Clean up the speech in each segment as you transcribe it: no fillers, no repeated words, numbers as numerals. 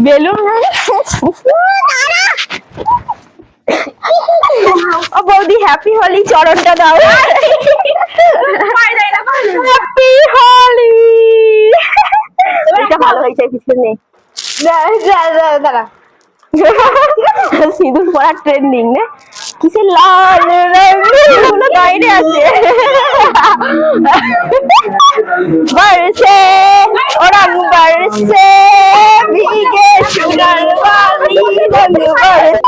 Balloon ও বৌদি happy Holi চরণটা দাও। Happy Holi. এটা ভালো হয়েছে কিছু নেই। দাঁড়া সিঁদুর পড়া ট্রেন্ডিং না কিসের লাল রঙগুলো বাইরে আছে। বর্ষে ও রঙ বর্ষে ভিগে সোনার বালি রঙ বর্ষে।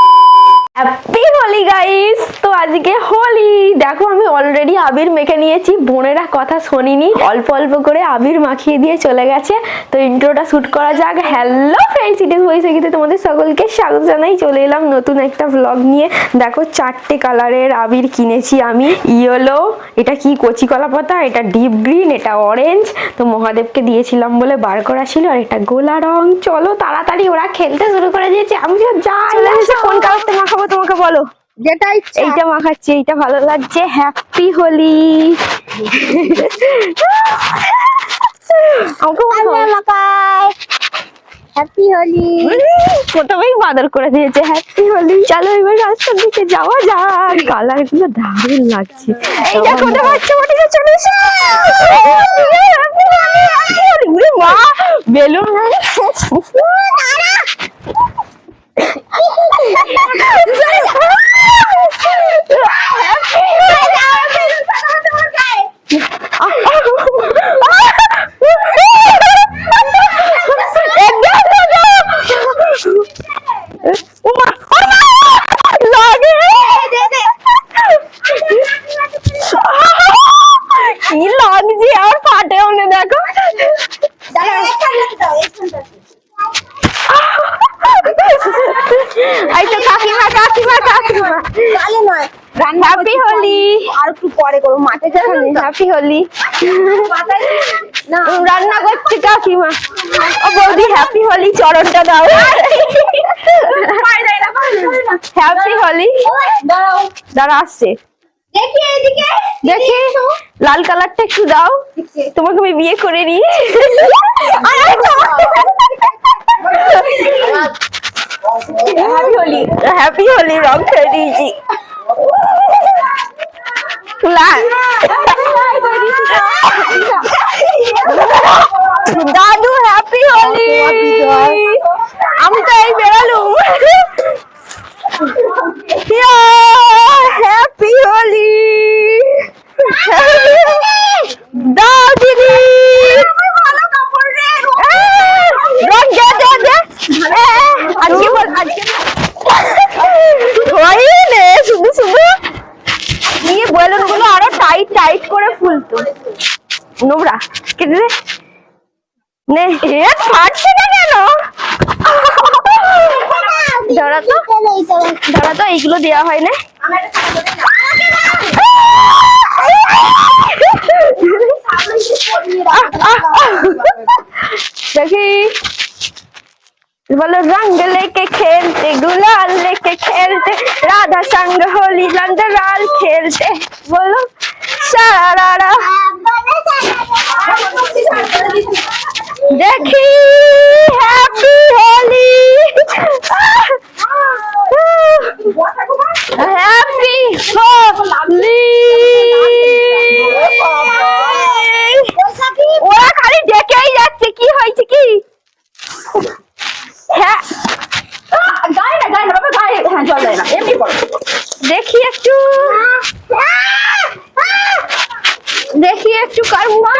Happy Holi guys. তো আজকে হোলি দেখো আমি অলরেডি আবির মেখে নিয়েছি। বোনেরা কথা শোনিনি, অল্প অল্প করে আবির মাখিয়ে দিয়ে চলে গেছে। তো ইন্ট্রোটা শুট করা যাক। হ্যালো ফ্রেন্ডস, ইট ইজ বৈশাখীতে তোমাদের সকলকে স্বাগত জানাই। চলে এলাম নতুন একটা ব্লগ নিয়ে। দেখো 4টে কালারের আবির কিনেছি আমি। ইয়েলো, এটা কি কচি কলা পাতা, এটা ডিপ গ্রিন, এটা অরেঞ্জ। তো মহাদেবকে দিয়েছিলাম বলে বার করা ছিল। আর এটা গোলা রং। চলো তাড়াতাড়ি ওরা খেলতে শুরু করে দিয়েছে, আমি যাই। কোন কালারটা মাখাবো তোমাকে বলো? যেটা ইচ্ছা। এইটা মাখাচ্ছি, এইটা ভালো লাগছে। হ্যাপি হোলি। হ্যাপি হোলি। প্রথমেই বাদর করে দিয়েছে হ্যাপি হোলি। চলো এবার রাস্তার দিকে যাওয়া যাক। কালার গুলো দারুণ লাগছে। এই দেখো ওটা বাচ্চা মাটিতে চলে এসেছে। মা বেলুন কি লাগছে আর ফাটেও না। দেখো এই তো কাকিমা কাকিমা কাকিমা নয় হ্যাপি হোলি। আর একটু পরে করবো, মাঠে যাবেন। হ্যাপি হোলি রান্না করছে কাকিমা। ও বৌদি হ্যাপি হোলি চরণটা দাও। হ্যাপি হোলি। দাঁড়া আসছে, দেখি লাল কালারটা একটু দাও। তোমাকে আমি বিয়ে করে নি। হ্যাপি হোলি রং খেয়ে দিয়েছি। দাদু হ্যাপি হোলি। আমি তো এই বেরালুম। হ্যাপি হোলি দাও দিদি। রং দে দে দে। আজকে বল, আজকে হইলে শুধু শুধু নিয়ে বেলুন গুলো আরো টাইট টাইট করে ফুলতো। নোংরা কেটে দে নে। ফাটছে না কেন? ধরা তো ধরা তো এইগুলো দেওয়া হয় না। দেখি बोलो रंग लेके खेलते, गुलाल लेके खेलते, राधा संग होली लंडराल खेलते। बोलो सारा देखी हैप्पी होली हैप्पी होली। ওরা খালি ডেকেই যাচ্ছে, কি হয়েছে কি? হ্যাঁ গায়ে না গায়ে না বাবা, গায়ে হ্যাঁ জল দেয় না, এমনি করো। দেখি একটু দেখি একটু কার মা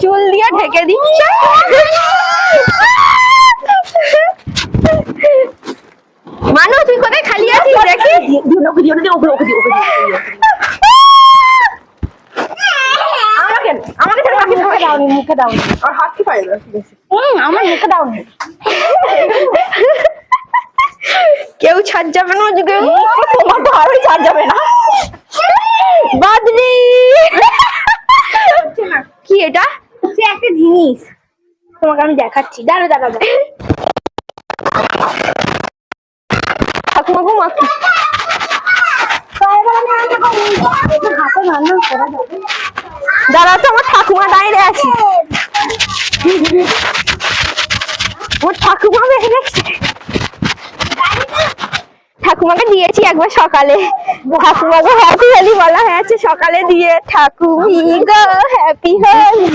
চুল দিয়ে ঢেকে দিচ্ছে। মানু তুই কোথায় খালি আছিস? দেখি আমাকে দাওনি, মুখে দাওনি। আর হাত কি পাই আমার মুখে দাওনি। কেউ ছাড় যাবে না আজকে। তোমার তো আরো ছাড় যাবে না। বাদরি কি এটা? সে একটা জিনিস তোমাকে আমি দেখাচ্ছি। দাঁড়া দাঁড়া ঠাকুমাকে মাখি। দাঁড়া তো আমার ঠাকুমা দাঁড়িয়ে আছে। ঠাকুমাকে দিয়েছি একবার সকালে, ঠাকুমাকে হ্যাপি হোলি বলা হয়েছে সকালে দিয়ে, ঠাকুমি গো হ্যাপি হোলি।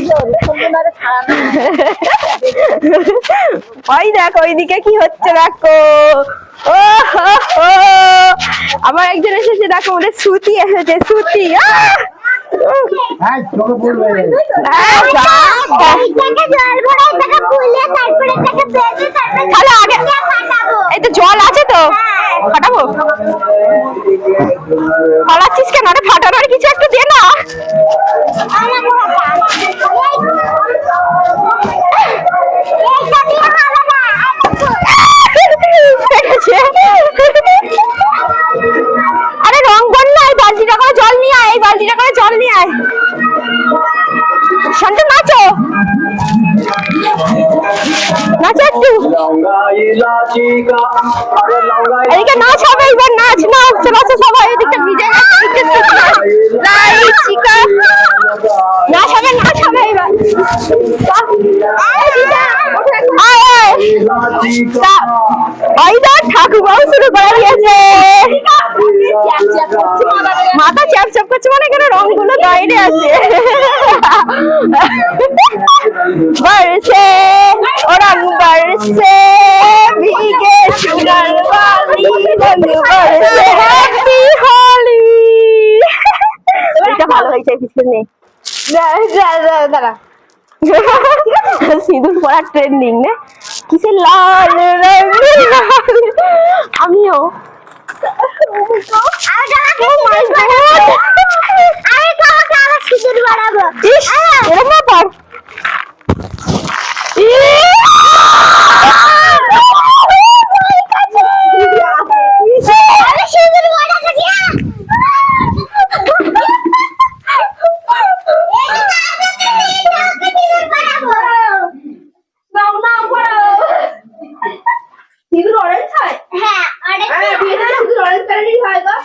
ওই দেখো ওইদিকে কি হচ্ছে দেখো, ও হো হো। আমার একজন এসেছে দেখো, ওদের শ্রুতি এসেছে, শ্রুতি। এই তো জল আছে তো, ফাটাবো। ফাটাচ্ছিস কেন? আরে ফাটানোর কিছু একটু দে না। আরে রং বল না, এই বালতিটা করে জল নিয়ে আয়, এই বালতিটা করে জল নিয়ে আয়। শান্ত নাচো, নাচো একটু। এদিকে নাচ হবে এবার, নাচ নাচ চলো সবাই এদিকে, নিজে নাচ হবে, নাচ হবে এবার। ঠাকুরবাবু শুরু করে দিয়েছে, মাথা চ্যাপ চ্যাপ করছে, মানে এখানে রং গুলো বাইরে আছে। বর্ষে ও রং বর্ষে ভিগে চুনার বালি, রং বর্ষে হ্যাপি হোলি। এটা ভালো হয়েছে, কিছু নেই। দাঁড়া, সিঁদুর পরা ট্রেন্ডিং না, কিসের লাল রং। আমিও এরকম ব্যাপার। সিঁদুর অরেঞ্জ হয়? হ্যাঁ, বিয়েতে সিঁদুর অরেঞ্জ কালারই হয় গো।